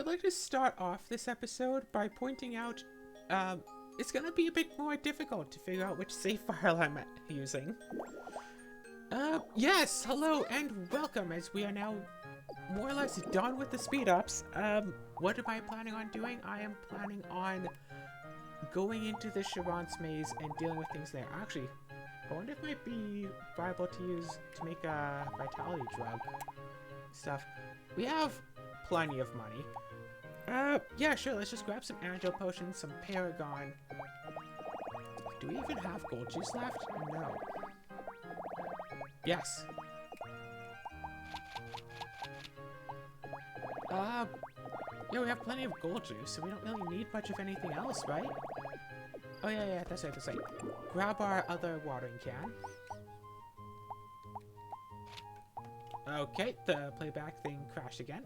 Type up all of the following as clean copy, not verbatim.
would like to start off this episode by pointing out, it's gonna be a bit more difficult to figure out which save file I'm using. Yes, hello and welcome, as we are now more or less done with the speed ups. What am I planning on doing? I am planning on going into the Sharance maze and dealing with things there. Actually, I wonder if it might be viable to use to make a vitality drug stuff. We have plenty of money. Yeah, sure, let's just grab some angel potions, some paragon. Do we even have gold juice left? No. Yes. Yeah, we have plenty of gold juice, so we don't really need much of anything else, right? Oh, yeah, that's right. Grab our other watering can. Okay, the playback thing crashed again.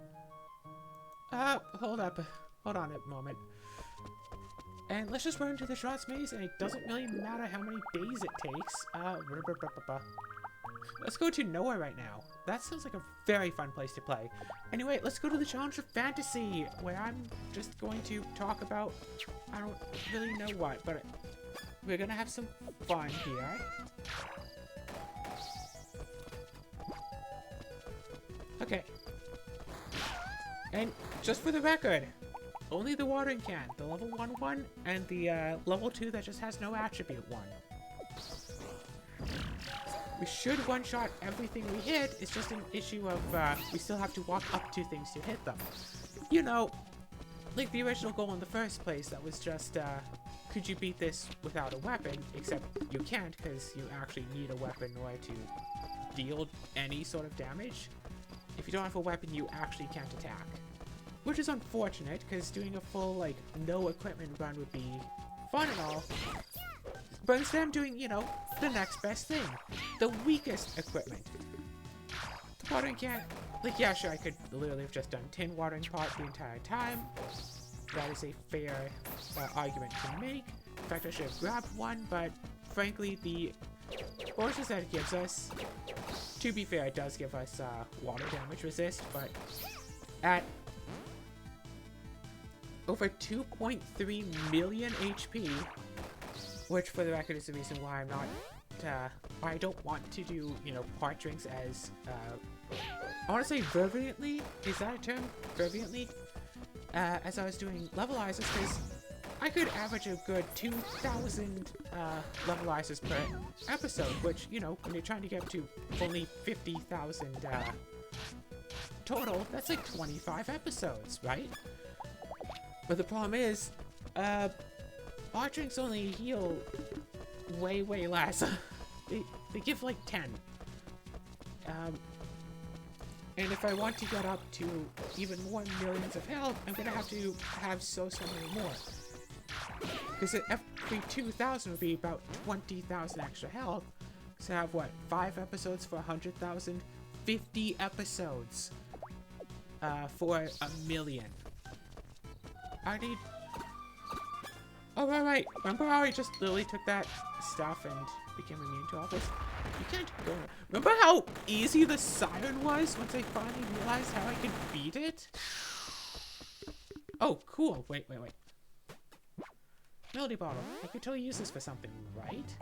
Hold on a moment. And let's just run into the Sharance maze, and it doesn't really matter how many days it takes. Let's go to nowhere right now. That sounds like a very fun place to play. Anyway, let's go to the Challenge of Fantasy, where I'm just going to talk about, I don't really know what, but we're gonna have some fun here. Okay. And just for the record, only the watering can, the level 1 one, and the level 2 that just has no attribute one. We should one-shot everything we hit. It's just an issue of we still have to walk up to things to hit them. You know, like the original goal in the first place, that was just, could you beat this without a weapon? Except you can't, because you actually need a weapon in order to deal any sort of damage. If you don't have a weapon, you actually can't attack. Which is unfortunate, because doing a full, like, no equipment run would be fun and all. But instead I'm doing, you know, the next best thing. The weakest equipment. The watering can. Like, yeah, sure, I could literally have just done tin watering pot the entire time. That is a fair argument to make. In fact, I should have grabbed one, but frankly, the bonuses that it gives us, to be fair, it does give us water damage resist, but at over 2.3 million HP, which for the record is the reason why I'm not, why I don't want to do, you know, part drinks as, I want to say fervently, is that a term? Fervently? As I was doing levelizers, because I could average a good 2,000 levelizers per episode, which, you know, when you're trying to get to only 50,000 total, that's like 25 episodes, right? But the problem is, hot drinks only heal way less. they give like 10. And if I want to get up to even more millions of health, I'm gonna have to have so many more. Because every 2,000 would be about 20,000 extra health. So I have, what, 5 episodes for 100,000? 50 episodes for 1,000,000. I need... Oh, right. Remember how I just literally took that stuff and became immune to all this? You can't go... Remember how easy the siren was once I finally realized how I could beat it? Oh, cool. Wait. Melody bottle. I could totally use this for something, right?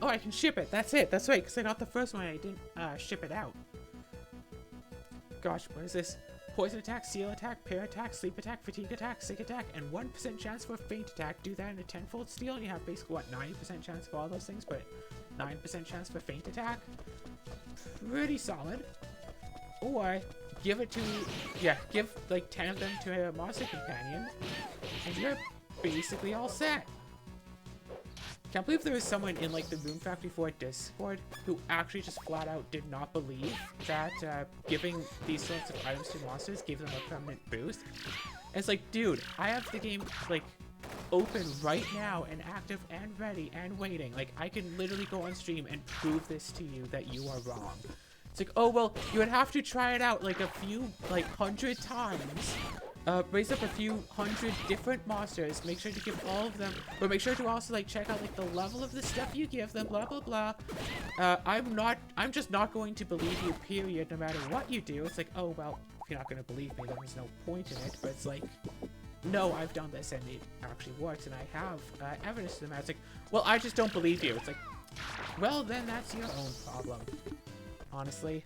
Oh, I can ship it. That's it. That's right, because I got the first one and I didn't ship it out. Gosh, what is this? Poison attack, seal attack, pair attack, sleep attack, fatigue attack, sick attack, and 1% chance for faint attack. Do that in a 10-fold steal, and you have basically, what, 90% chance for all those things, but 9% chance for faint attack? Pretty solid. Or, give it to, yeah, give like 10 of them to a monster companion, and you're basically all set. Can't believe there was someone in like the Moon Factory 4 Discord who actually just flat out did not believe that giving these sorts of items to monsters gave them a permanent boost. And it's like, dude, I have the game like open right now and active and ready and waiting. Like, I can literally go on stream and prove this to you that you are wrong. It's like, oh, well, you would have to try it out like a few, like 100 times. Raise up a few hundred different monsters, make sure to give all of them, but make sure to also like check out like the level of the stuff you give them, blah blah blah. I'm just not going to believe you, period, no matter what you do. It's like, oh well, you're not gonna believe me, then there's no point in it, but it's like, no, I've done this and it actually works, and I have evidence to the matter. It's like, well, I just don't believe you. It's like, well, then that's your own problem, honestly.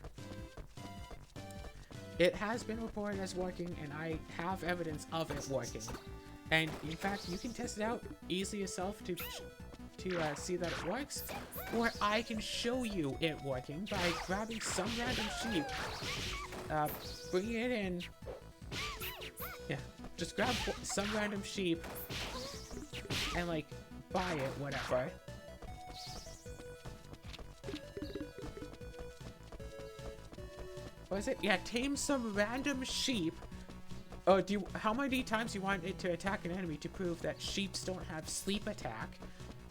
It has been reported as working, and I have evidence of it working. And in fact, you can test it out easily yourself to see that it works, or I can show you it working by grabbing some random sheep, bringing it in. Yeah, just grab some random sheep and like buy it, whatever. What is it? Yeah, tame some random sheep. Oh, how many times do you want it to attack an enemy to prove that sheeps don't have sleep attack?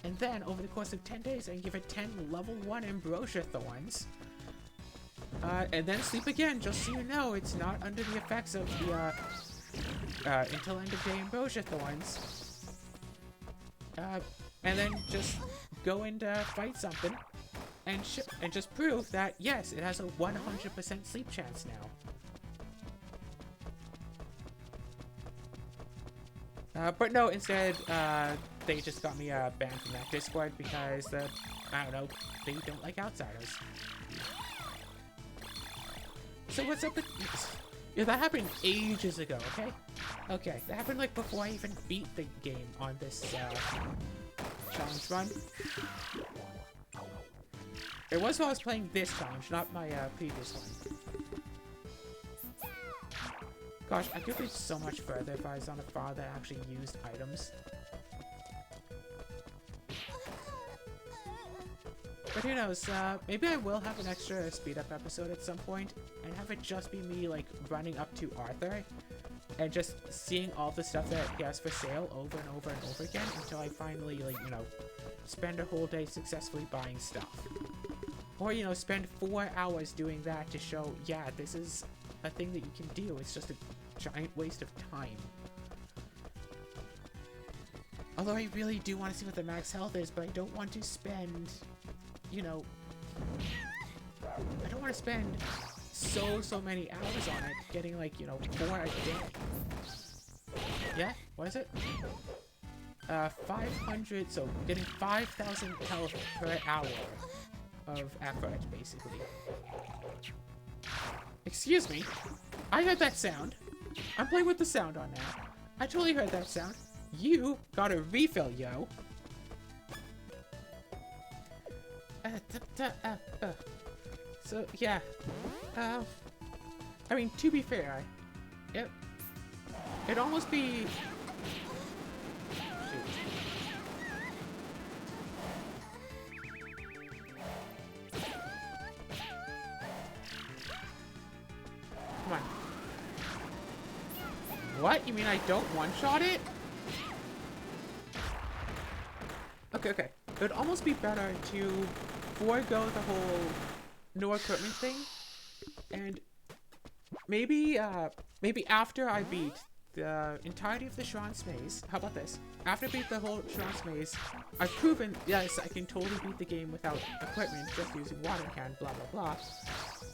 And then, over the course of 10 days, I can give it 10 level 1 ambrosia thorns. And then sleep again, just so you know it's not under the effects of the, until end of day ambrosia thorns. And then just go and, fight something. And just prove that, yes, it has a 100% sleep chance now. But no, instead, they just got me banned from that Discord because, I don't know, they don't like outsiders. So what's up with... Yeah, that happened ages ago, okay? Okay, that happened like before I even beat the game on this, challenge run. It was while I was playing this challenge, not my previous one. Gosh, I could reach so much further if I was on a file that actually used items. But who knows, maybe I will have an extra speed-up episode at some point, and have it just be me, like, running up to Arthur, and just seeing all the stuff that he has for sale over and over and over again, until I finally, like, you know, spend a whole day successfully buying stuff. Or, you know, spend 4 hours doing that to show, yeah, this is a thing that you can do. It's just a giant waste of time. Although I really do want to see what the max health is, but I don't want to spend, you know, I don't want to spend so many hours on it, getting like, you know, 4 a day. Yeah, what is it? 500, so getting 5,000 health per hour of effort, basically. Excuse me, I heard that sound. I'm playing with the sound on now. I totally heard that sound. You got a refill, yo. So yeah, I mean, to be fair, it'd almost be. Come on. What? You mean I don't one-shot it? Okay, okay. It would almost be better to forego the whole no equipment thing, and maybe after I beat the entirety of the Sharance maze, how about this? After I beat the whole Sharance maze, I've proven, yes, I can totally beat the game without equipment, just using water can, blah blah blah.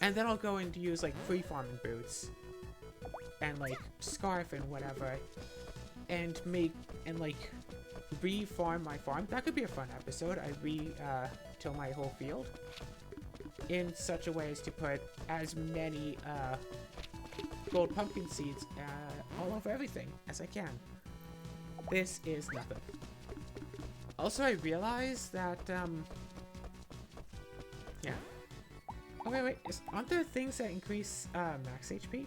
And then I'll go and use like free farming boots and like scarf and whatever, and like re-farm my farm. That could be a fun episode. I till my whole field in such a way as to put as many gold pumpkin seeds all over everything as I can. This is nothing. Also, I realized that yeah. Oh wait, aren't there things that increase max HP?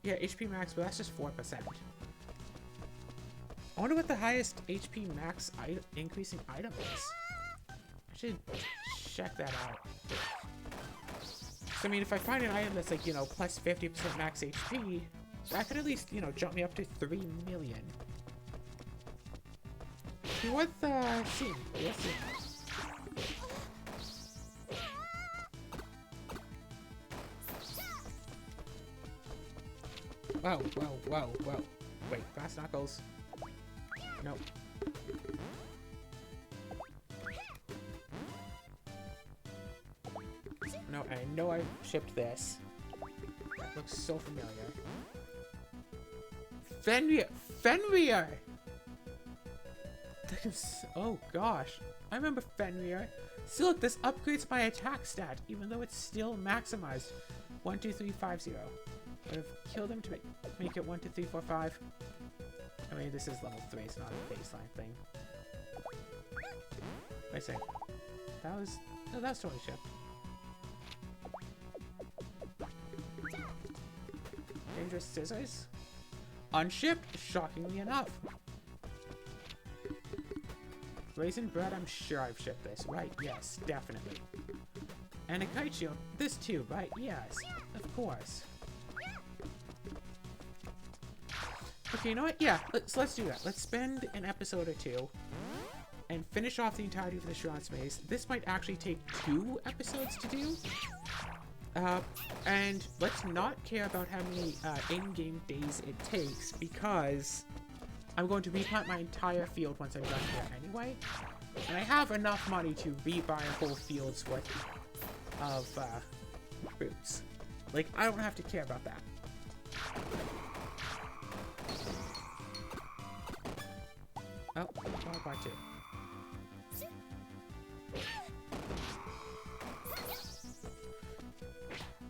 Yeah, HP max, but that's just 4%. I wonder what the highest HP max increasing item is. I should check that out. So, I mean, if I find an item that's like, you know, plus 50% max HP, that could at least, you know, jump me up to 3 million. Be worth seeing. Yes, Whoa, whoa, whoa, whoa. Wait, brass knuckles. Nope. No, I know I shipped this. looks so familiar. Fenrir! Fenrir! Oh gosh, I remember Fenrir. See, look, this upgrades my attack stat, even though it's still maximized. 1, 2, 3, 5, 0. But I've killed him to make it 1, 2, 3, 4, 5. I mean, this is level 3, it's not a baseline thing. Wait a second. That was... No, that's totally shipped. Dangerous scissors? Unshipped? Shockingly enough. Raisin bread, I'm sure I've shipped this, right? Yes, definitely. And a kite shield. This too, right? Yes, of course. Okay, you know what? Yeah, let's do that. Let's spend an episode or two and finish off the entirety of the Sharance maze. This might actually take 2 episodes to do. And let's not care about how many in-game days it takes, because I'm going to replant my entire field once I'm done here anyway. And I have enough money to rebuy a whole field's worth of fruits. Like, I don't have to care about that. Oh, wrong part 2.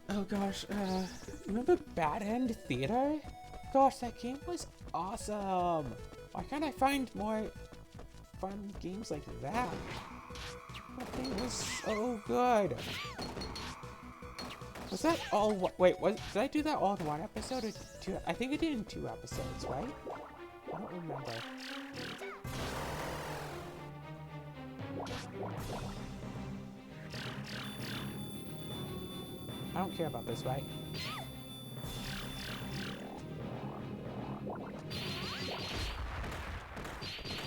Oh gosh, remember Bad End Theater? Gosh, that game was awesome! Why can't I find more fun games like that? That thing was so good! Was that all wait, did I do that all in 1 episode or 2? I think I did in 2 episodes, right? I don't remember. I don't care about this, right?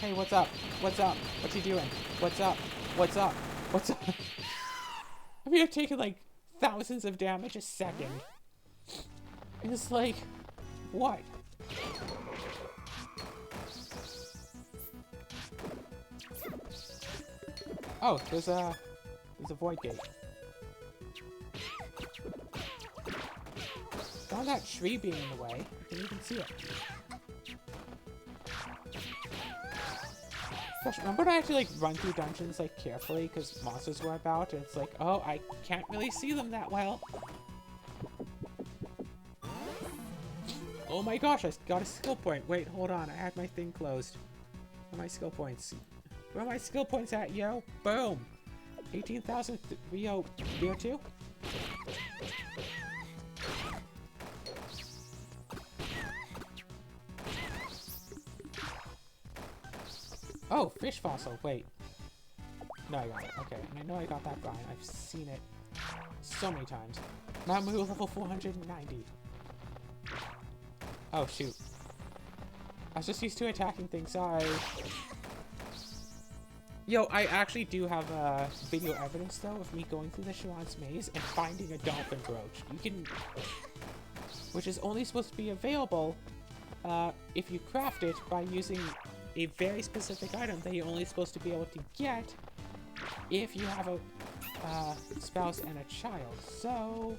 Hey, what's up? What's up? What's he doing? What's up? What's up? What's up? I mean, I've taken like thousands of damage a second. And it's like, what? Oh, there's a void gate. Found that tree being in the way. I can even see it. Gosh, remember when I had to like run through dungeons like carefully because monsters were about, and it's like, oh, I can't really see them that well. Oh my gosh, I got a skill point. Wait, hold on, I had my thing closed. Where are my skill points? Where are my skill points at, yo? Boom! 18,302? Oh, fish fossil. Wait. No, I got it. Okay, and I know I got that grind. I've seen it so many times. Mount Moo level 490. Oh, shoot. I was just used to attacking things. Sorry. Yo, I actually do have video evidence, though, of me going through the Sharance maze and finding a dolphin brooch. You can... Which is only supposed to be available if you craft it by using a very specific item that you're only supposed to be able to get if you have a spouse and a child. So,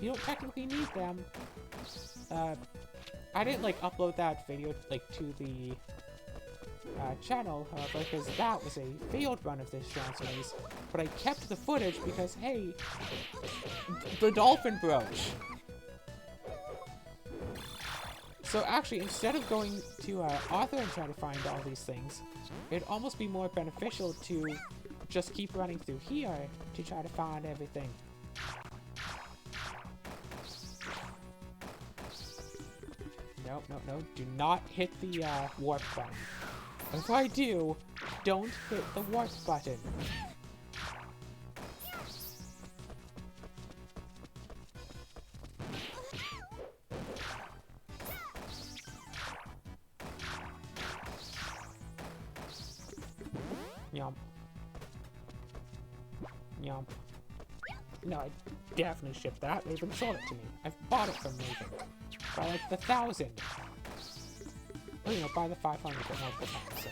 you don't technically need them. I didn't like upload that video like to the channel, however, because that was a failed run of this Sharance maze. But I kept the footage because, hey, the dolphin brooch. So actually, instead of going to Arthur and trying to find all these things, it'd almost be more beneficial to just keep running through here to try to find everything. No, no, no. Do not hit the warp button. If I do, don't hit the warp button. Yomp. Yomp. No, I definitely shipped that. Raven sold it to me. I've bought it from Raven. By like the 1,000. Well, you know, by the 500 but multiple times, so.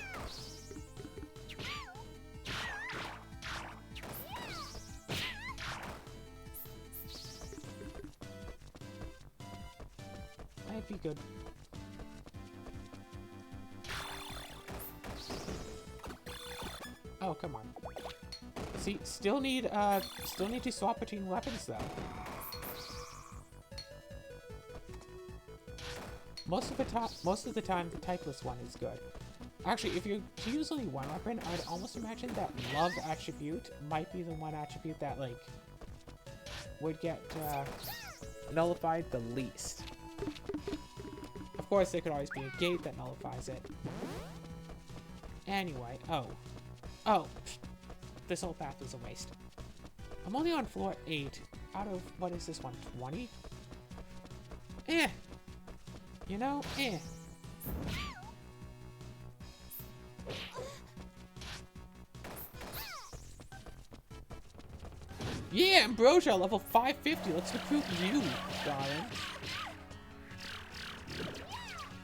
I'd be good. Oh, come on. See, still need to swap between weapons though. Most of the time, the typeless one is good. Actually, if you're to use only one weapon, I'd almost imagine that love attribute might be the one attribute that, like, would get nullified the least. Of course, there could always be a gate that nullifies it. Anyway, oh, this whole path was a waste. I'm only on floor 8 out of, what is this one, 20? Eh. You know, eh. Yeah, Ambrosia, level 550. Let's recruit you, darling.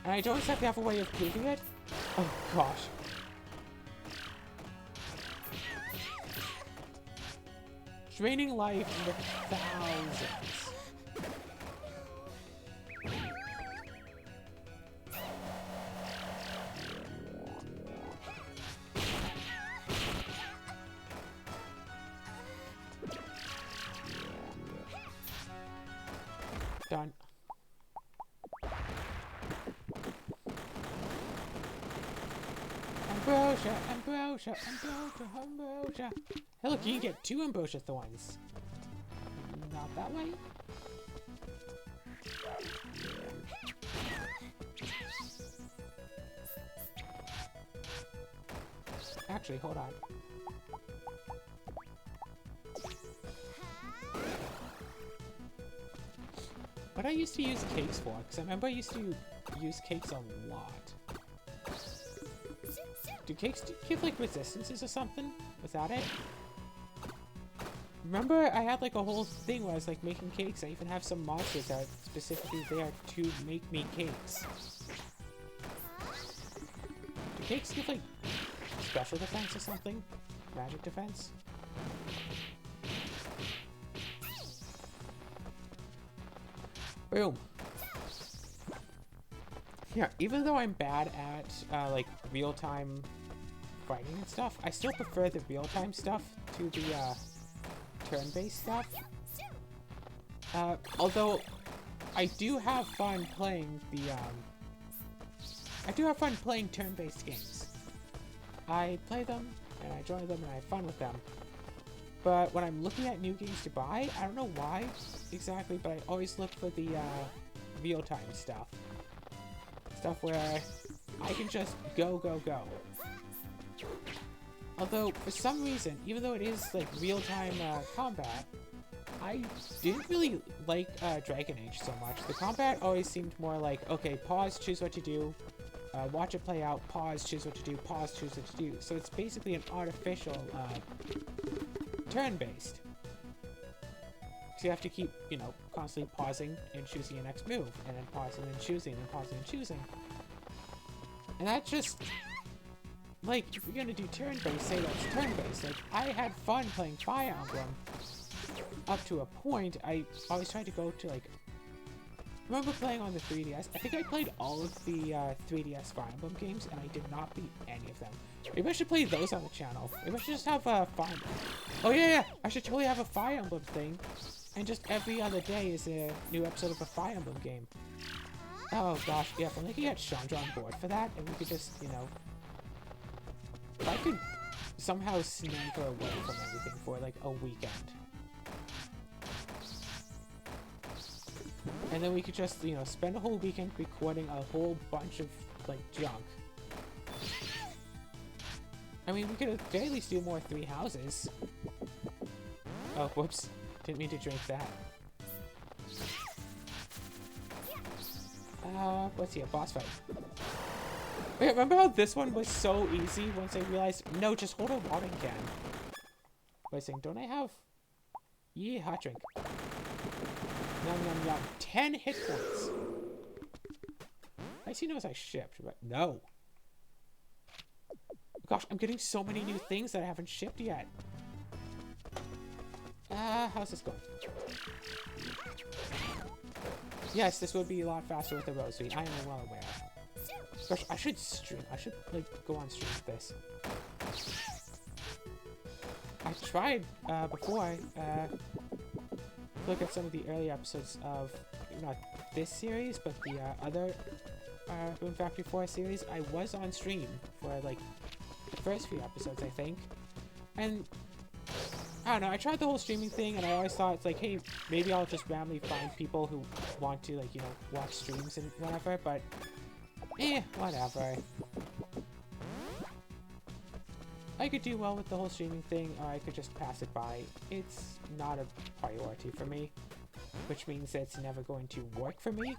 And I don't exactly have a way of proving it. Oh, gosh. Draining life in the thousands. Done. Ambrosia, Ambrosia, Ambrosia, Ambrosia. Hey, look, you can get 2 Ambrosia Thorns. Not that way? Actually, hold on. What I used to use cakes for, because I remember I used to use cakes a lot. Do cakes give, like, resistances or something? Was that it? Remember, I had, like, a whole thing where I was, like, making cakes. I even have some monsters that are specifically there to make me cakes. Do cakes give, like, special defense or something? Magic defense? Boom. Yeah, even though I'm bad at, like, real-time fighting and stuff, I still prefer the real-time stuff to the, turn-based stuff. Although, I do have fun playing the, I do have fun playing turn-based games. I play them, and I enjoy them, and I have fun with them. But when I'm looking at new games to buy, I don't know why exactly, but I always look for the, real-time stuff. Stuff where I can just go, go, go. Although, for some reason, even though it is, like, real-time, combat, I didn't really like, Dragon Age so much. The combat always seemed more like, okay, pause, choose what to do, watch it play out, pause, choose what to do, pause, choose what to do. So it's basically an artificial, turn-based. So you have to keep, you know, constantly pausing and choosing your next move, and then pausing and choosing, and pausing and choosing. And that just, like, if you're gonna do turn-based, say that's turn-based. Like, I had fun playing Fire Emblem up to a point. I always tried to go to, like, I remember playing on the 3DS. I think I played all of the 3DS Fire Emblem games, and I did not beat any of them. Maybe I should play those on the channel. Maybe I should just have a Fire Emblem. Oh yeah, I should totally have a Fire Emblem thing. And just every other day is a new episode of a Fire Emblem game. Oh gosh, yeah, if only I could get Chandra on board for that, and we could just, you know... If I could somehow snag her away from everything for, like, a weekend. And then we could just, you know, spend a whole weekend recording a whole bunch of, like, junk. I mean, we could at the very least do more 3 houses. Oh, whoops. Didn't mean to drink that. Let's see, a boss fight. Wait, remember how this one was so easy once I realized, no, just hold a watering can. Wait a second, don't I have... Yeah, hot drink. Yum, yum, yum. 10 hit points. I see knows I shipped, but no. Gosh, I'm getting so many new things that I haven't shipped yet. How's this going? Yes, this would be a lot faster with the rose feed. I am well aware. Gosh, I should stream. I should, like, go on stream with this. I tried, before, look at some of the early episodes of, not this series, but the, other, Boom Factory 4 series. I was on stream for, like, the first few episodes, I think. And I don't know, I tried the whole streaming thing, and I always thought it's like, hey, maybe I'll just randomly find people who want to, like, you know, watch streams and whatever, but whatever. I could do well with the whole streaming thing, or I could just pass it by. It's not a priority for me, which means that it's never going to work for me.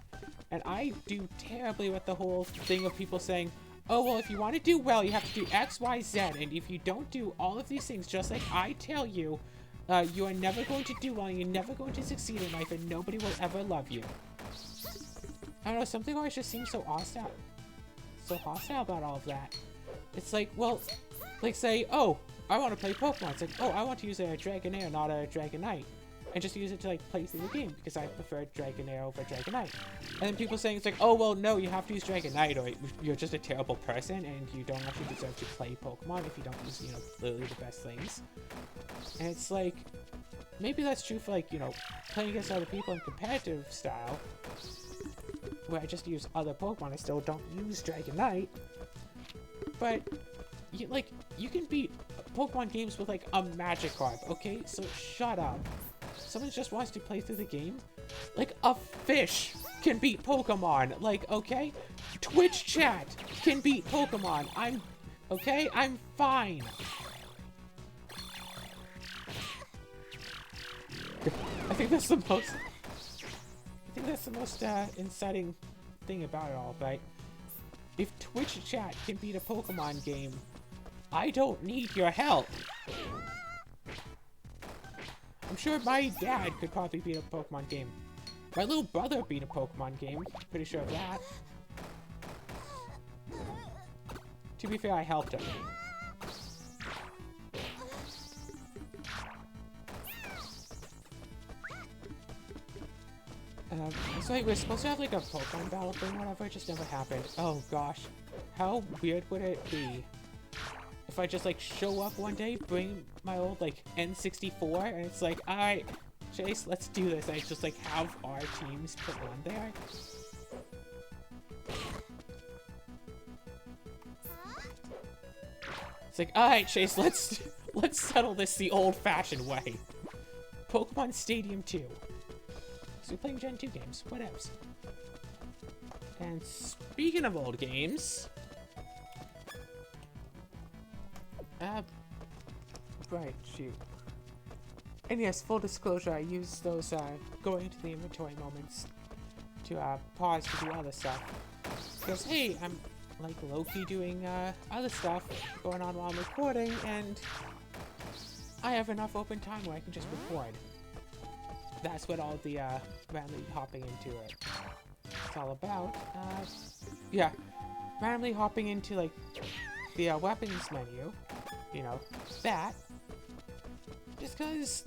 And I do terribly with the whole thing of people saying, oh, well, if you want to do well, you have to do X, Y, Z, and if you don't do all of these things just like I tell you, you are never going to do well, and you're never going to succeed in life, and nobody will ever love you. I don't know, something always just seems so hostile about all of that. It's like, well, like say, oh, I want to play Pokemon. It's like, oh, I want to use a Dragonair, not a Dragonite. And just use it to, like, play through the game, because I prefer Dragonair over Dragonite. And then people saying, it's like, oh, well, no, you have to use Dragonite, or you're just a terrible person, and you don't actually deserve to play Pokemon if you don't use, you know, literally the best things. And it's like, maybe that's true for, like, you know, playing against other people in competitive style, where I just use other Pokemon, I still don't use Dragonite. But, you can beat Pokemon games with, like, a Magikarp, okay? So shut up. Someone just wants to play through the game. Like, a fish can beat Pokemon. Like, okay? Twitch chat can beat Pokemon. I'm fine. I think that's the most inciting thing about it all, right? If Twitch chat can beat a Pokemon game, I don't need your help. I'm sure my dad could probably beat a Pokemon game. My little brother beat a Pokemon game. Pretty sure of that. To be fair, I helped him. So like, we're supposed to have like a Pokemon battle thing, whatever, it just never happened. Oh gosh. How weird would it be if I just like show up one day, bring my old like N64, and it's like, alright, Chase, let's do this. And I just like have our teams put on there. It's like, alright, Chase, let's settle this the old-fashioned way. Pokemon Stadium 2. So we're playing Gen 2 games, whatevs. And speaking of old games, right, shoot. And yes, full disclosure, I use those, going into the inventory moments to, pause to do other stuff. Because, hey, I'm, like, low-key doing, other stuff going on while I'm recording, and I have enough open time where I can just record. That's what all the, randomly hopping into it it's all about. Yeah, randomly hopping into, like, the, weapons menu. You know, that. Just because,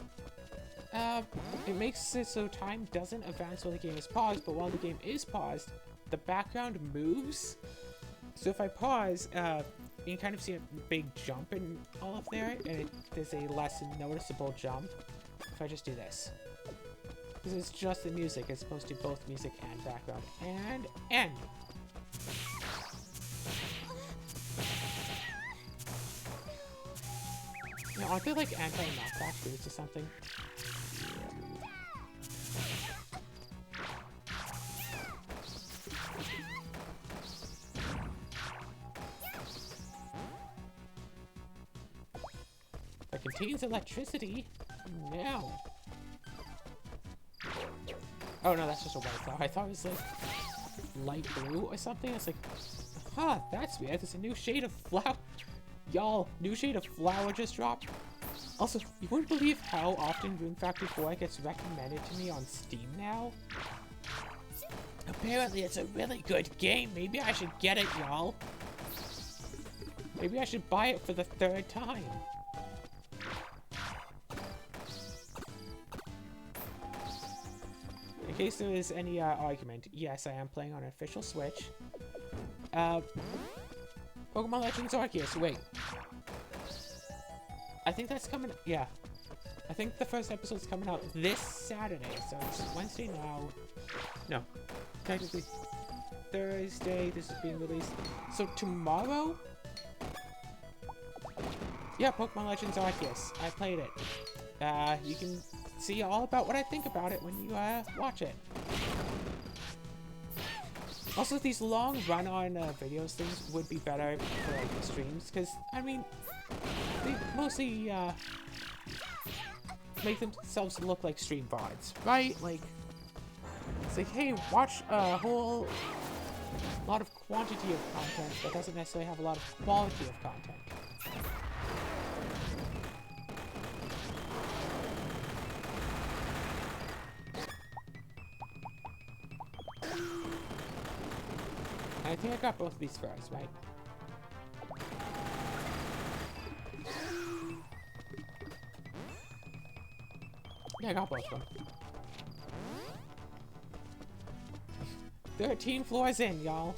it makes it so time doesn't advance while the game is paused, but while the game is paused, the background moves. So if I pause, you can kind of see a big jump in all of there, and there's a less noticeable jump if I just do this. Because it's just the music as opposed to both music and background. And end. Now, aren't there like anti-knockback boots or something? That contains electricity. No. Oh no, that's just a white flower. I thought it was like light blue or something. It's like, huh, that's weird. There's a new shade of flower. Y'all, new shade of flower just dropped. Also, you wouldn't believe how often Boom Factory 4 gets recommended to me on Steam now. Apparently, it's a really good game. Maybe I should get it, y'all. Maybe I should buy it for the 3rd time. case there is any argument, yes, I am playing on an official Switch. Pokemon Legends Arceus, wait. I think that's coming, yeah. I think the first episode's coming out this Saturday, so it's Wednesday now. No, technically Thursday, this is being released. So tomorrow? Yeah, Pokemon Legends Arceus. I played it. You can see all about what I think about it when you watch it. Also, these long run-on videos things would be better for like streams, because I mean, they mostly make themselves look like stream VODs, right? Like, it's like, hey, watch a whole lot of quantity of content that doesn't necessarily have a lot of quality of content. I think I got both of these first, right? Yeah, I got both of them. 13 floors in, y'all.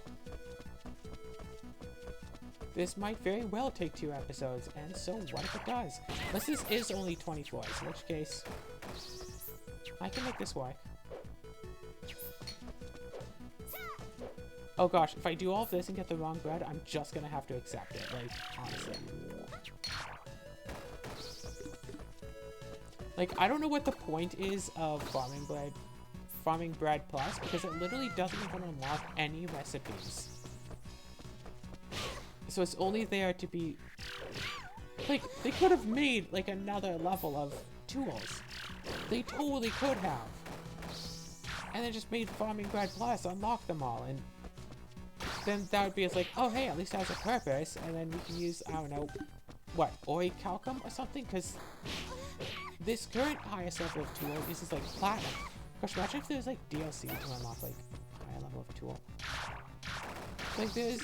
This might very well take 2 episodes, and so what if it does? Unless this is only 20 floors, in which case I can make this work. Oh gosh, if I do all of this and get the wrong bread, I'm just gonna have to accept it, like, honestly. Like, I don't know what the point is of Farming Bread Plus, because it literally doesn't even unlock any recipes. So it's only there to be... Like, they could have made, like, another level of tools. They totally could have. And then just made Farming Bread Plus unlock them all, and then that would be as like, oh hey, at least it has a purpose, and then we can use, I don't know, what, Orichalcum or something? Because this current highest level of tool uses like platinum. Gosh, imagine if there's like DLC to unlock like a higher level of tool. Like there's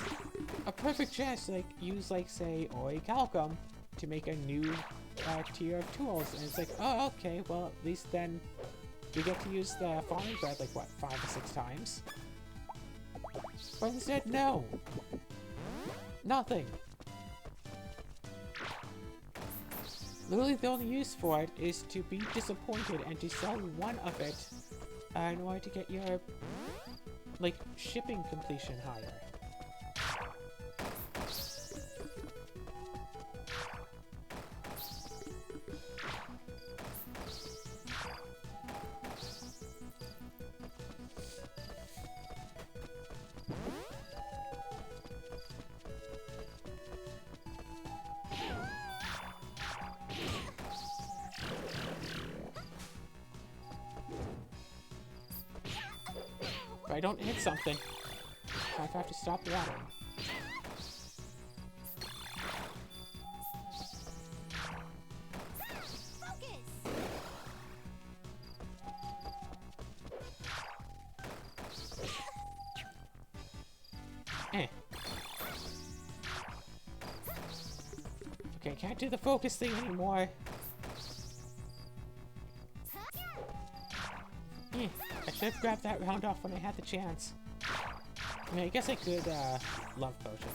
a perfect chance to like use like say Orichalcum to make a new tier of tools, and it's like, oh okay, well at least then we get to use the farming bread like what, 5 or 6 times? But instead, no! Nothing! Literally the only use for it is to be disappointed and to sell one of it in order to get your, like, shipping completion higher. If I don't hit something, I have to stop watering. Okay, can't do the focus thing anymore. I should have grabbed that round off when I had the chance. I mean, I guess I could, love potion.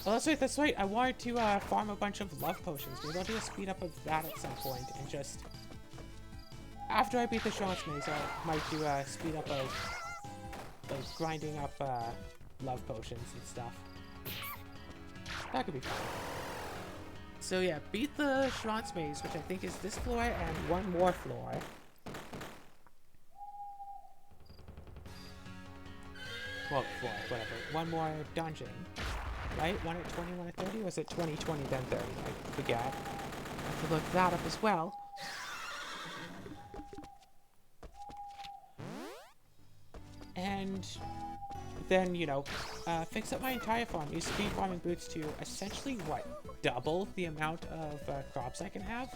Oh, that's right, I wanted to, farm a bunch of love potions. Maybe I'll do a speed up of that at some point, and just... After I beat the Sharance maze, I might do a speed up of, like, grinding up, love potions and stuff. That could be fun. So yeah, beat the Sharance maze, which I think is this floor and one more floor. Well, floor, whatever. One more dungeon. Right? One at 20, one at 30? Or was it 20, 20, then 30? I forget. I have to look that up as well. And then, you know, fix up my entire farm. Use speed farming boots to essentially, what, double the amount of crops I can have?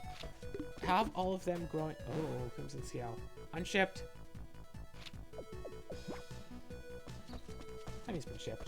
Have all of them growing... Oh, Crimson Scale. Unshipped. I mean, it's been shipped.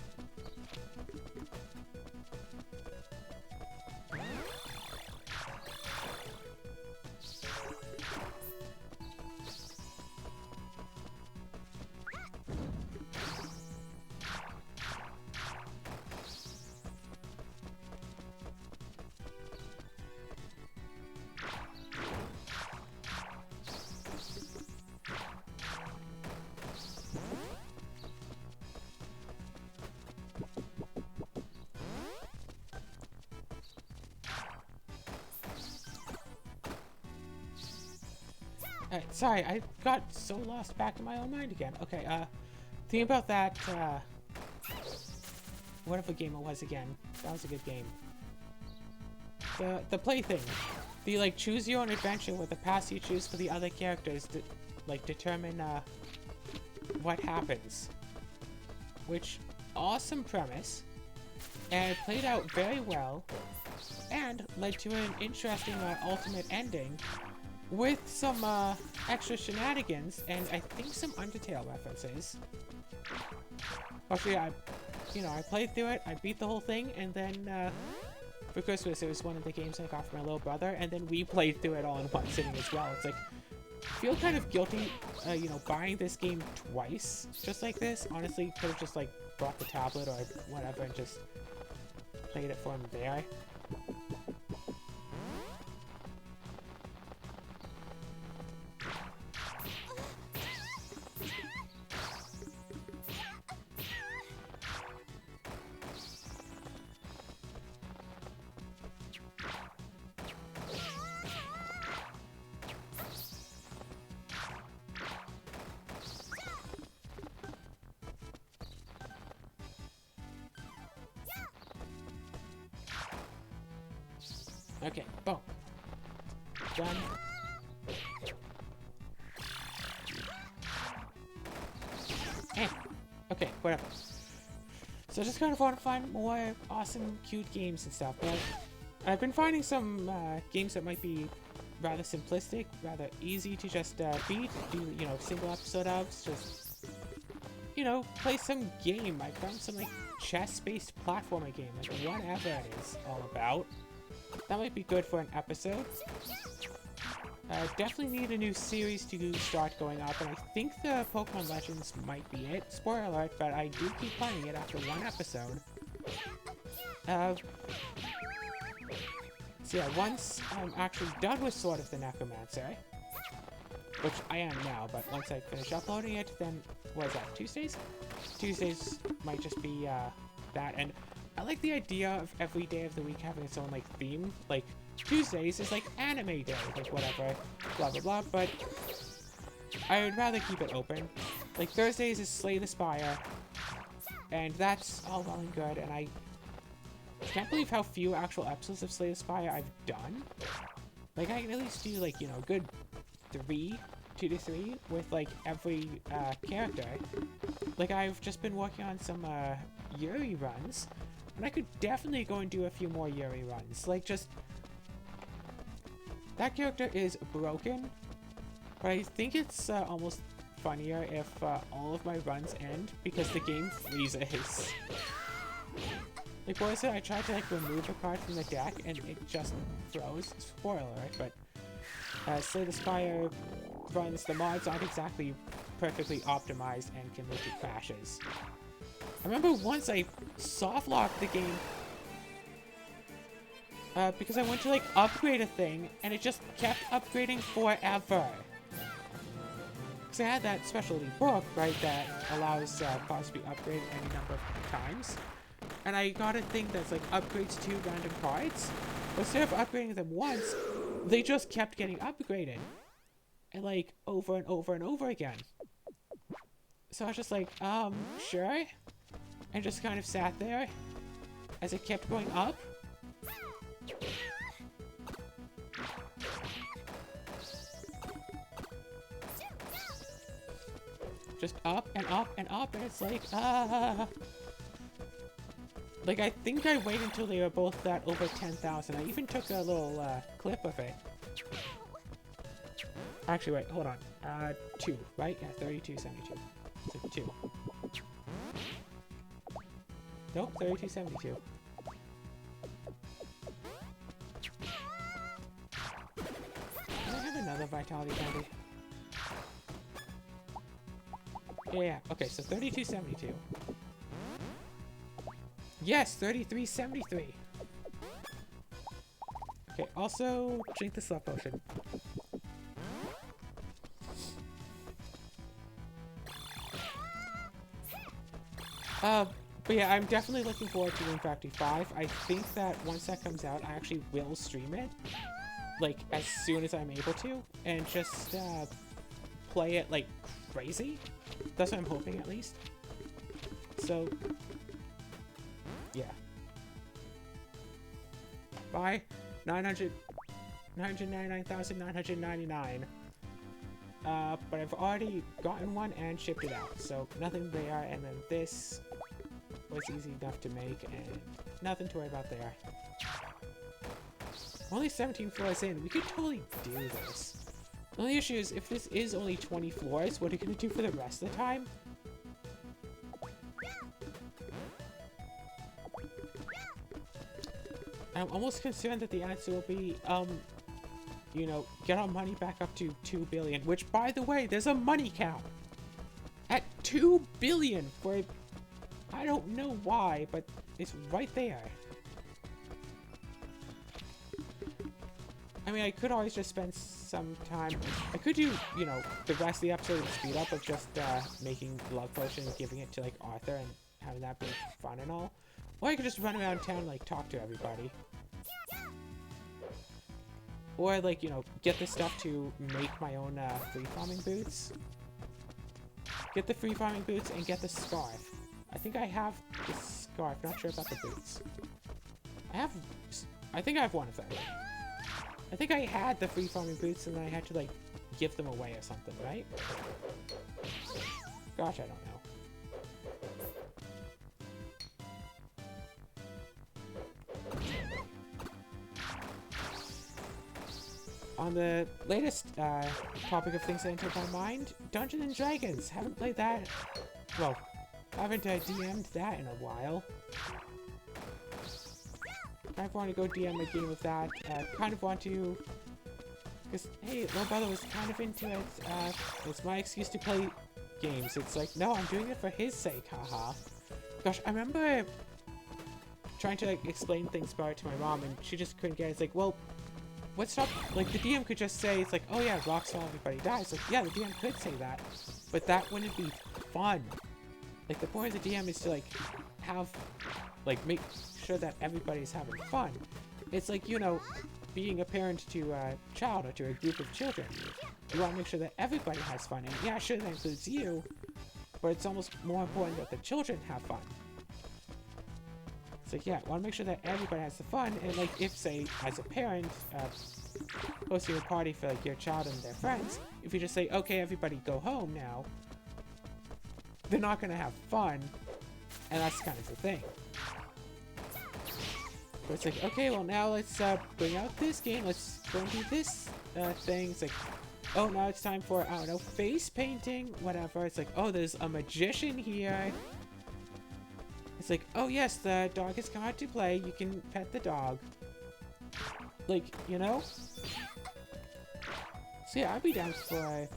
Sorry, I got so lost back in my own mind again. Okay, think about that, whatever game it was again. That was a good game. The plaything. The, like, choose your own adventure with the path you choose for the other characters to, like, determine, what happens. Which, awesome premise. And it played out very well. And led to an interesting, ultimate ending. With some, extra shenanigans, and I think some Undertale references. Actually, I played through it, I beat the whole thing, and then, for Christmas, it was one of the games I got for my little brother, and then we played through it all in one sitting as well. It's like, I feel kind of guilty, buying this game twice, just like this. Honestly, could have just, like, bought the tablet or whatever and just played it from there. Okay, boom. Done. Okay, whatever. So just kind of want to find more awesome, cute games and stuff. But I've been finding some games that might be rather simplistic, rather easy to just beat, do, single episode of, just, play some game. I found some, like, chess-based platformer game, like whatever it is all about. That might be good for an episode. Definitely need a new series to start going up, and I think the Pokemon Legends might be it. Spoiler alert, but I do keep playing it after one episode. So yeah, once I'm actually done with Sword of the Necromancer, which I am now, but once I finish uploading it, then, what is that, Tuesdays? Tuesdays might just be, that, and I like the idea of every day of the week having its own, like, theme. Like, Tuesdays is, like, anime day, like, whatever, blah, blah, blah, but I would rather keep it open. Like, Thursdays is Slay the Spire, and that's all well and good, and I can't believe how few actual episodes of Slay the Spire I've done. Like, I can at least do, like, good 2 to 3 with, like, every, character. Like, I've just been working on some, Yuri runs, and I could definitely go and do a few more Yuri runs. Like, just... That character is broken, but I think it's almost funnier if all of my runs end because the game freezes. Like, what is it? I tried to, like, remove a card from the deck, and it just froze. Spoiler alert, but Slay the Spire runs, the mods aren't exactly perfectly optimized and can lead to crashes. I remember once I soft-locked the game because I went to, like, upgrade a thing, and it just kept upgrading forever. Because I had that specialty book, right, that allows cards to be upgraded any number of times. And I got a thing that's, like, upgrades 2 random cards. But instead of upgrading them once, they just kept getting upgraded. And, like, over and over and over again. So I was just like, sure? And just kind of sat there as it kept going up. Just up and up and up, and it's like, Like, I think I waited until they were both at over 10,000. I even took a little, clip of it. Actually, wait, hold on. 2, right? Yeah, 3272. So 2. Nope, 3272. I have another vitality candy. Yeah, okay, so 3272. Yes, 3373. Okay, also drink the slap potion. But yeah, I'm definitely looking forward to Rune Factory 5. I think that once that comes out, I actually will stream it. like, as soon as I'm able to, and just, play it, like, crazy. That's what I'm hoping, at least. So, yeah. Bye. 999,999. But I've already gotten one and shipped it out, so nothing there, and then this was easy enough to make, and nothing to worry about there. Only 17 floors in, we could totally do this. The only issue is, if this is only 20 floors, what are you gonna do for the rest of the time? I'm almost concerned that the answer will be, you know, get our money back up to 2 billion, which, by the way, there's a money cap at 2 billion for, I don't know why, but it's right there. I mean, I could always just spend some time, I could do, you know, the rest of the episode in speed up of just, making love potion and giving it to, like, Arthur and having that be fun and all. Or I could just run around town and, like, talk to everybody. Or, like, you know, get the stuff to make my own, free farming boots. Get the free farming boots and get the scarf. I think I have the scarf, not sure about the boots. I think I have one of them. I think I had the free farming boots and then I had to, like, give them away or something, right? Gosh, I don't know. On the latest topic of things that entered my mind, Dungeons and Dragons. Haven't played that. Well, haven't DM'd that in a while. Kind of want to go DM a game of that. Kind of want to, because hey, little brother was kind of into it. It's my excuse to play games. It's like, no, I'm doing it for his sake, haha. Gosh, I remember trying to, like, explain things about it to my mom, and she just couldn't get it. It's like, well, what's up? Like, the DM could just say, it's like, oh yeah, rocks fall, everybody dies. Like, yeah, the DM could say that, but that wouldn't be fun. Like, the point of the DM is to, like, have, like, make sure that everybody's having fun. It's like, you know, being a parent to a child or to a group of children. You want to make sure that everybody has fun, and yeah, sure, that includes you, but it's almost more important that the children have fun. It's like, yeah, I want to make sure that everybody has the fun, and, like, if, say, as a parent, hosting a party for, like, your child and their friends, if you just say, okay, everybody go home now, they're not going to have fun, and that's kind of the thing. But it's like, okay, well, now let's bring out this game, let's go and do this thing. It's like, oh, now it's time for, I don't know, face painting, whatever. It's like, oh, there's a magician here. It's like, oh yes, the dog has come out to play, you can pet the dog. Like, you know? So yeah, I'd be down for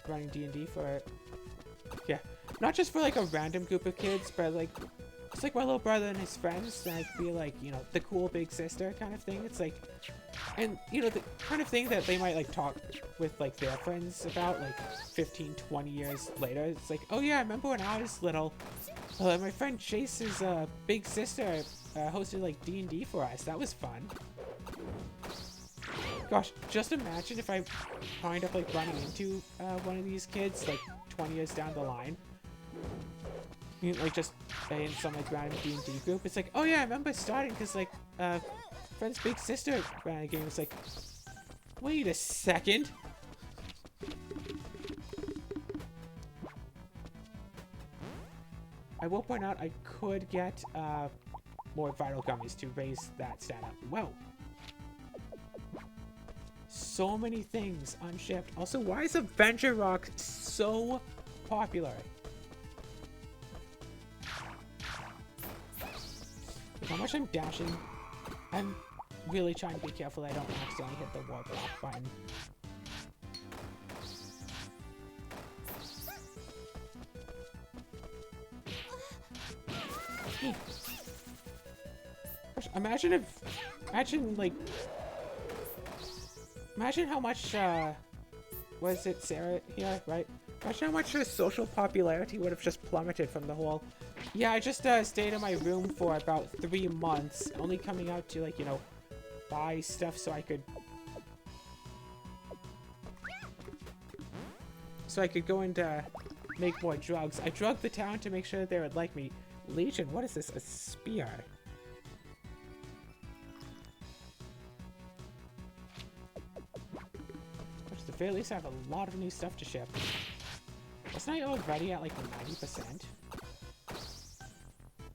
running D&D for, yeah, not just for, like, a random group of kids, but, like, it's like my little brother and his friends, and I feel like, you know, the cool big sister kind of thing. It's like, and, you know, the kind of thing that they might, like, talk with, like, their friends about, like, 15, 20 years later. It's like, oh yeah, I remember when I was little, my friend Chase's big sister hosted, like, D&D for us. That was fun. Gosh, just imagine if I wind up, like, running into one of these kids, like, 20 years down the line. You know, like, just in some, like, random D&D group. It's like, oh yeah, I remember starting because, like, friend's big sister ran a game. It's like, wait a second. I will point out I could get more vital gummies to raise that stat up. Whoa. So many things unshipped. Also, why is Avenger Rock so popular? How much I'm dashing, I'm really trying to be careful that I don't accidentally hit the wall block button. Gosh, imagine how much, was it Sarah here, right? Imagine how much her social popularity would have just plummeted from the whole, yeah, I just stayed in my room for about 3 months, only coming out to, like, you know, buy stuff so I could so I could go and make more drugs. I drugged the town to make sure that they would like me. Legion, what is this? A spear. Which at the very least I have a lot of new stuff to ship. Wasn't I already at like 90%?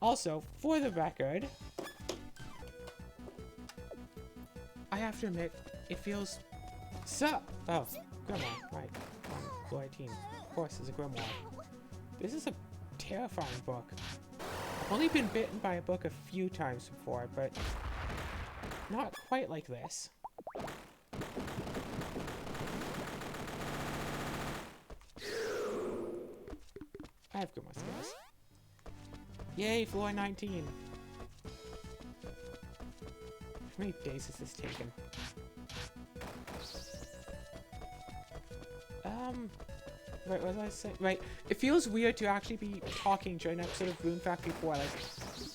Also, for the record, I have to admit, it feels so... Oh, Grimoire, right. Floor 18. Of course, there's a Grimoire. This is a terrifying book. I've only been bitten by a book a few times before, but not quite like this. I have Grimoire skills. Yay, floor 19. How many days has this taken? Right, what was I saying? Right, it feels weird to actually be talking during an episode of Rune Factory 4. Like,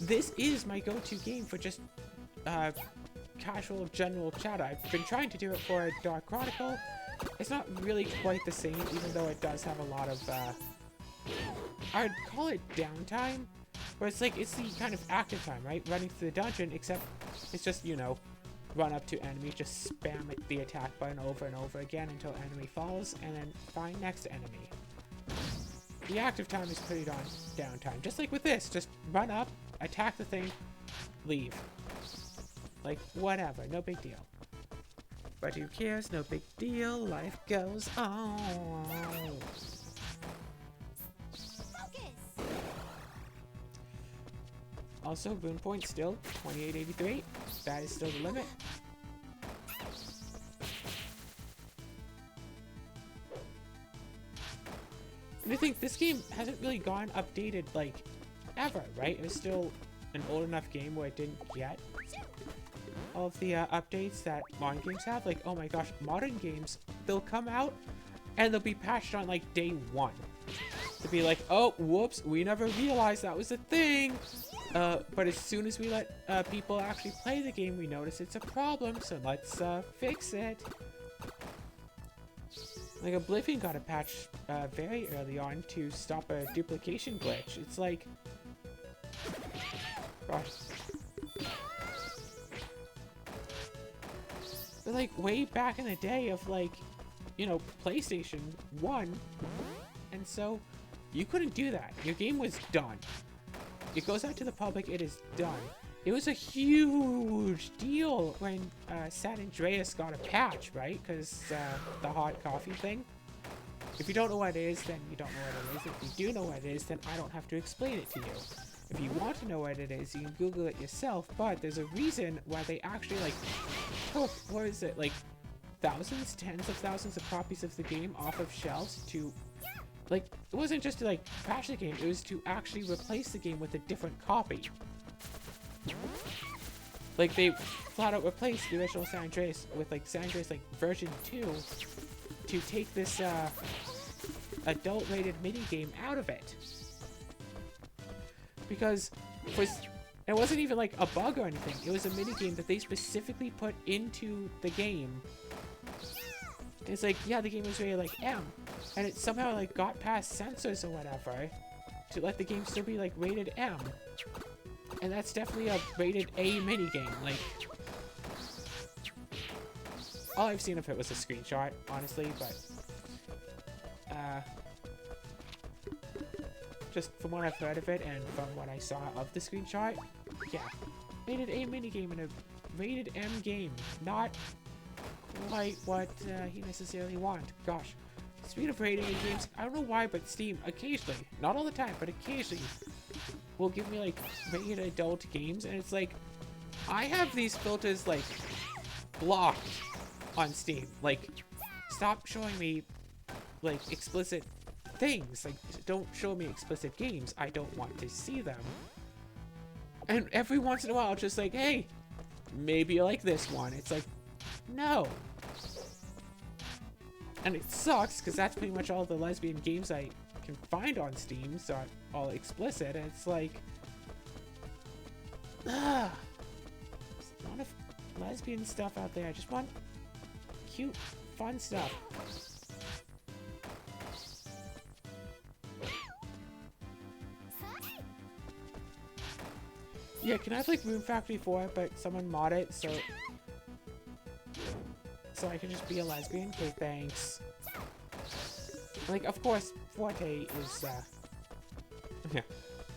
this is my go-to game for just, casual general chat. I've been trying to do it for Dark Chronicle. It's not really quite the same, even though it does have a lot of, I'd call it downtime, where it's like, it's the kind of active time, right? Running through the dungeon, except it's just, you know, run up to enemies, just spam the attack button over and over again until enemy falls, and then find next enemy. The active time is pretty darn downtime. Just like with this, just run up, attack the thing, leave. Like, whatever, no big deal. But who cares? No big deal, life goes on. Also, Boon Point still 2883. That is still the limit. And I think this game hasn't really gone updated, like, ever, right? It was still an old enough game where it didn't get all of the updates that modern games have. Like, oh my gosh, modern games, they'll come out and they'll be patched on, like, day 1. To be like, oh, whoops, we never realized that was a thing. But as soon as we let people actually play the game, we notice it's a problem, so let's fix it. Like, Oblivion got a patch very early on to stop a duplication glitch. It's like... Gosh. But like, way back in the day of, like, you know, PlayStation 1, and so you couldn't do that. Your game was done. It goes out to the public, it is done. It was a huge deal when San Andreas got a patch, right? Because the hot coffee thing. If you don't know what it is, then you don't know what it is. If you do know what it is, then I don't have to explain it to you. If you want to know what it is, you can Google it yourself, but there's a reason why they actually, like, took, what is it, like, thousands, tens of thousands of copies of the game off of shelves to... Like, it wasn't just to, like, patch the game, it was to actually replace the game with a different copy. Like, they flat out replaced the original San Andreas with, like, San Andreas, like, version 2 to take this, adult-rated minigame out of it. Because, it wasn't even, like, a bug or anything, it was a minigame that they specifically put into the game. And it's like, yeah, the game was rated, like, M. And it somehow, like, got past censors or whatever to let the game still be, like, rated M. And that's definitely a rated A minigame. Like, all I've seen of it was a screenshot, honestly, but just from what I've heard of it and from what I saw of the screenshot, yeah, rated A minigame in a rated M game. Not quite what he necessarily want. Gosh. Speaking of rating in games, I don't know why, but Steam occasionally, not all the time, but occasionally, will give me, like, rated adult games, and it's like, I have these filters, like, blocked on Steam. Like, stop showing me, like, explicit things. Like, don't show me explicit games. I don't want to see them. And every once in a while, it's just like, hey, maybe you like this one. It's like, no. And it sucks, because that's pretty much all the lesbian games I can find on Steam, so I'm all explicit, and it's like... There's a lot of lesbian stuff out there. I just want cute, fun stuff. Yeah, can I have like Room Factory 4, but someone mod it so I can just be a lesbian? Okay, thanks. Like, of course, Forte is, yeah,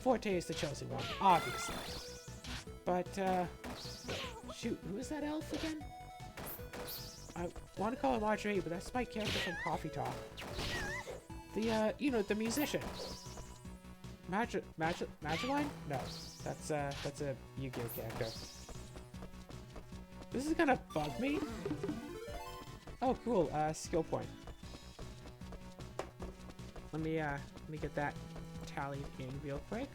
Forte is the chosen one, obviously. But, shoot, who is that elf again? I want to call him Marjorie, but that's my character from Coffee Talk. The, you know, the musician. Mageline? No, that's a Yu-Gi-Oh character. This is gonna bug me. Oh, cool, skill point. Let me get that tallied in real quick.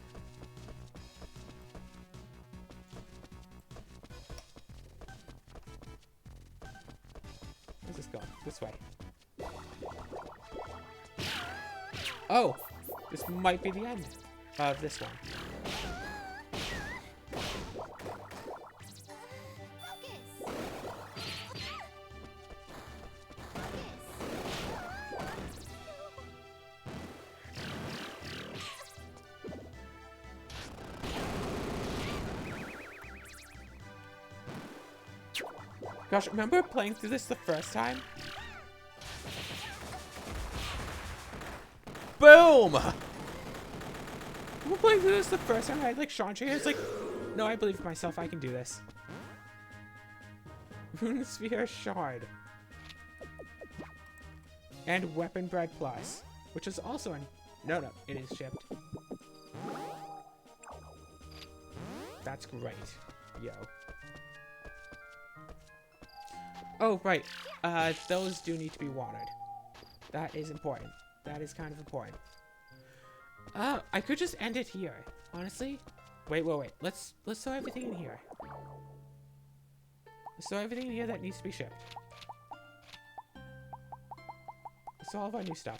Where's this going? This way. Oh! This might be the end of this one. Gosh, remember playing through this the first time? Boom! Remember playing through this the first time? I had like Sharance here. It's like, no, I believe in myself. I can do this. Rune Sphere Shard. And Weapon Bread Plus. Which is also in... No, it is shipped. That's great. Yo. Oh, right. Those do need to be watered. That is important. That is kind of important. I could just end it here. Honestly. Wait. Let's throw everything in here. Let's throw everything in here that needs to be shipped. Let's all of our new stuff.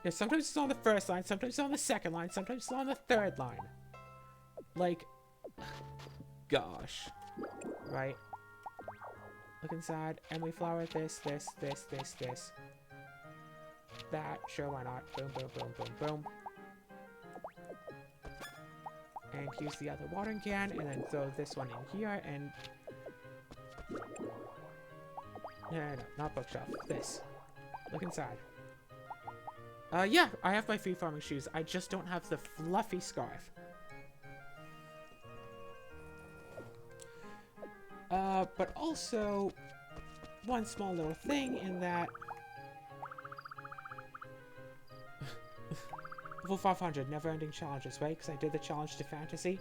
Yeah, sometimes it's on the first line, sometimes it's on the second line, sometimes it's on the third line. Like, gosh. Right? Look inside, and we flower this. That, sure, why not? Boom. And use the other watering can, and then throw this one in here, and... No, not bookshelf. This. Look inside. Yeah, I have my free farming shoes. I just don't have the fluffy scarf. But also, one small little thing in that... Level 500, never-ending challenges, right? Because I did the challenge to fantasy.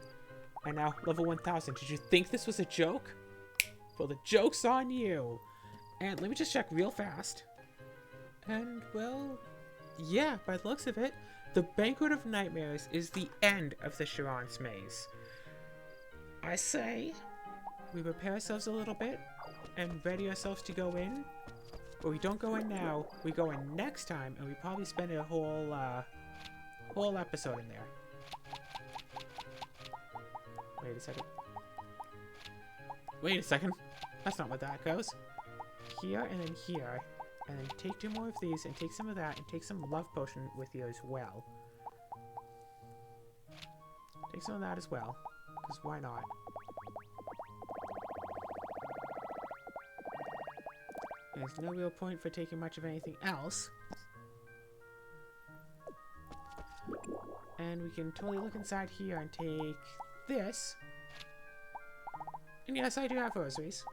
And now, level 1000. Did you think this was a joke? Well, the joke's on you. And let me just check real fast. And, well... yeah, by the looks of it, the Banquet of Nightmares is the end of the Sharance maze. I say... we prepare ourselves a little bit and ready ourselves to go in. But we don't go in now. We go in next time, and we probably spend a whole episode in there. Wait a second. That's not what that goes. Here and then here. And then take 2 more of these and take some of that and take some love potion with you as well. Take some of that as well. Because why not? There's no real point for taking much of anything else. And we can totally look inside here and take this. And yes, I do have rosaries.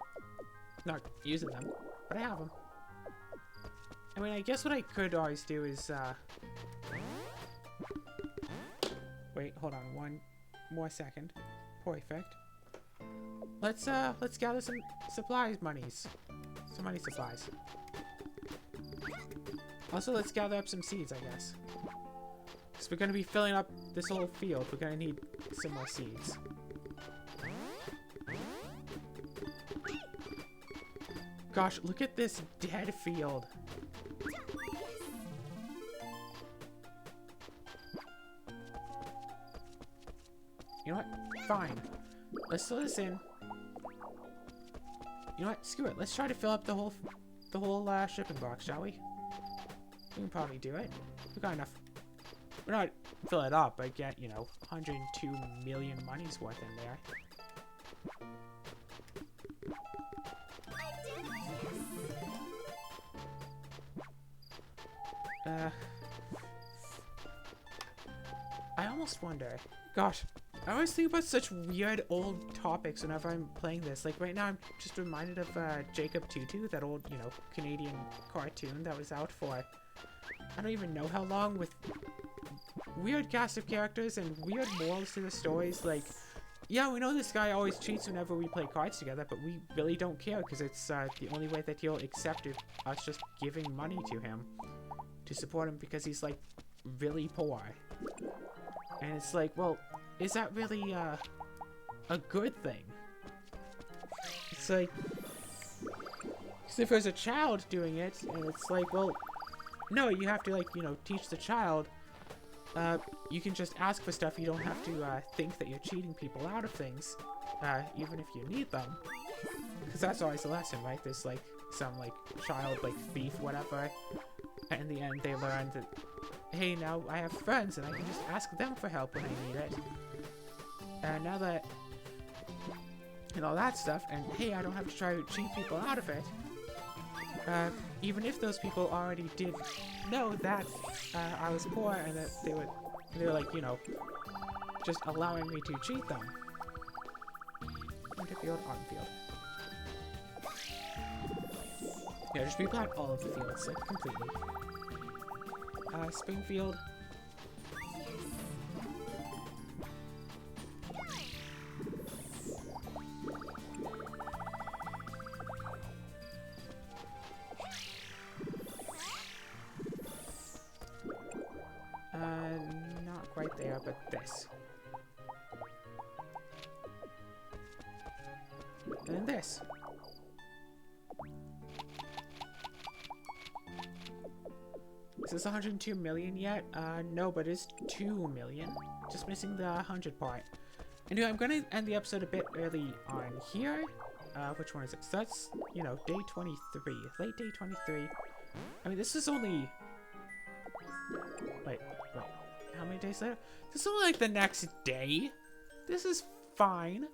Not using them, but I have them. I mean, I guess what I could always do is, wait, hold on, 1 more second. Perfect. Let's gather some supplies monies. Some money supplies. Also, let's gather up some seeds, I guess. Because we're going to be filling up this whole field. We're going to need some more seeds. Gosh, look at this dead field. You know what? Fine. Let's throw this in. You know what? Screw it. Let's try to fill up the whole shipping box, shall we? We can probably do it. We got enough. We're not fill it up, but get, you know, 102 million money's worth in there. I almost wonder. Gosh, I always think about such weird old topics whenever I'm playing this. Like right now, I'm just reminded of Jacob Tutu, that old, you know, Canadian cartoon that was out for I don't even know how long, with weird cast of characters and weird morals to the stories. Like, yeah, we know this guy always cheats whenever we play cards together, but we really don't care because it's the only way that he'll accept it, us just giving money to him to support him because he's like really poor. And it's like, well, is that really a good thing? It's like, because if there's a child doing it, and it's like, well, no, you have to, like, you know, teach the child. You can just ask for stuff. You don't have to think that you're cheating people out of things, even if you need them. Because that's always the lesson, right? There's like some like child like thief, whatever. And in the end, they learn that, hey, now I have friends and I can just ask them for help when I need it. And now that, and all that stuff, and hey, I don't have to try to cheat people out of it. Even if those people already did know that I was poor and that they were like, you know, just allowing me to cheat them. Field, on field. Yeah, just replant all of the fields, like, completely. Springfield. Not quite there, but this. And then this. Is this 102 million yet? No, but it's 2 million. Just missing the 100 part. Anyway, I'm gonna end the episode a bit early on here. Which one is it? So that's, you know, day 23. Late day 23. I mean, this is only... Wait. How many days later? This is only like the next day. This is fine.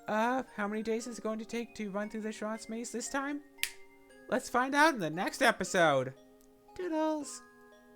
How many days is it going to take to run through the Sharance maze this time? Let's find out in the next episode. Doodles!